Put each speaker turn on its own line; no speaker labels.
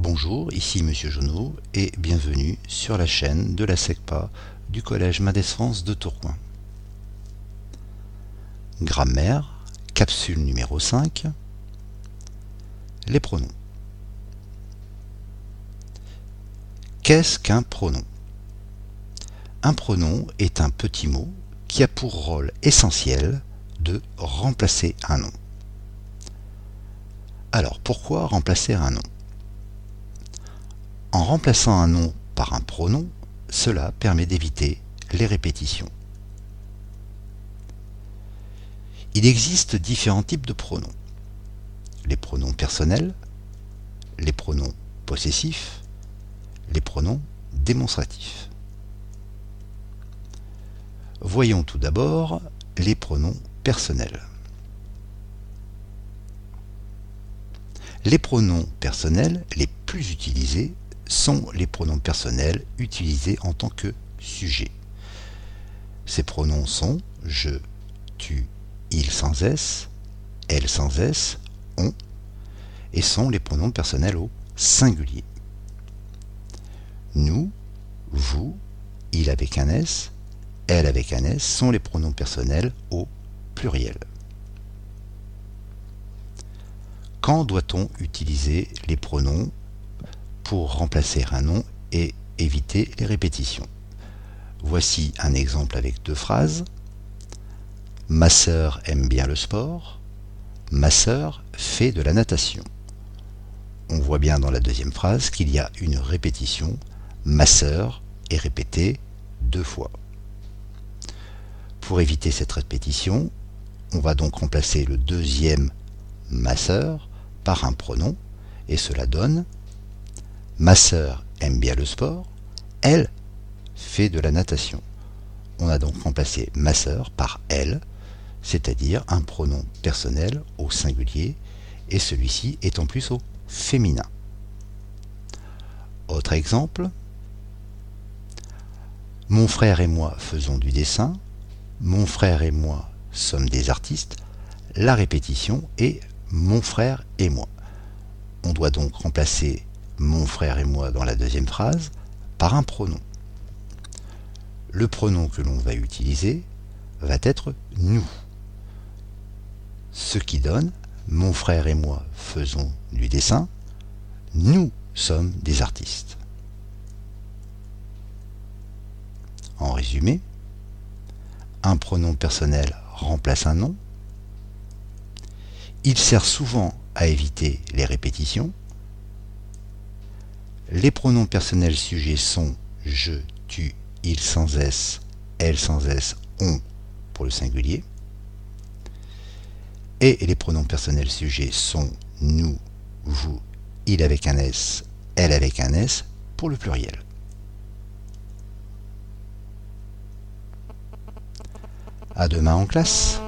Bonjour, ici Monsieur Jonot et bienvenue sur la chaîne de la SECPA du Collège Mendès-France de Tourcoing. Grammaire, capsule numéro 5, les pronoms. Qu'est-ce qu'un pronom? Un pronom est un petit mot qui a pour rôle essentiel de remplacer un nom. Alors pourquoi remplacer un nom? En remplaçant un nom par un pronom, cela permet d'éviter les répétitions. Il existe différents types de pronoms. Les pronoms personnels, les pronoms possessifs, les pronoms démonstratifs. Voyons tout d'abord les pronoms personnels. Les pronoms personnels les plus utilisés sont les pronoms personnels utilisés en tant que sujet. Ces pronoms sont je, tu, il sans s, elle sans s, on, et sont les pronoms personnels au singulier. Nous, vous, il avec un s, elle avec un s sont les pronoms personnels au pluriel. Quand doit-on utiliser les pronoms pour remplacer un nom et éviter les répétitions? Voici un exemple avec deux phrases. Ma sœur aime bien le sport. Ma sœur fait de la natation. On voit bien dans la deuxième phrase qu'il y a une répétition. Ma sœur est répétée deux fois. Pour éviter cette répétition, on va donc remplacer le deuxième ma sœur par un pronom et cela donne ma sœur aime bien le sport, elle fait de la natation. On a donc remplacé ma sœur par elle, c'est-à-dire un pronom personnel au singulier et celui-ci est en plus au féminin. Autre exemple, mon frère et moi faisons du dessin, mon frère et moi sommes des artistes, la répétition est mon frère et moi. On doit donc remplacer mon frère et moi dans la deuxième phrase par un pronom. Le pronom que l'on va utiliser va être nous. Ce qui donne mon frère et moi faisons du dessin, nous sommes des artistes. En résumé, un pronom personnel remplace un nom. Il sert souvent à éviter les répétitions. Les pronoms personnels sujets sont je, tu, il sans s, elle sans s, on pour le singulier. Et les pronoms personnels sujets sont nous, vous, il avec un s, elle avec un s pour le pluriel. À demain en classe.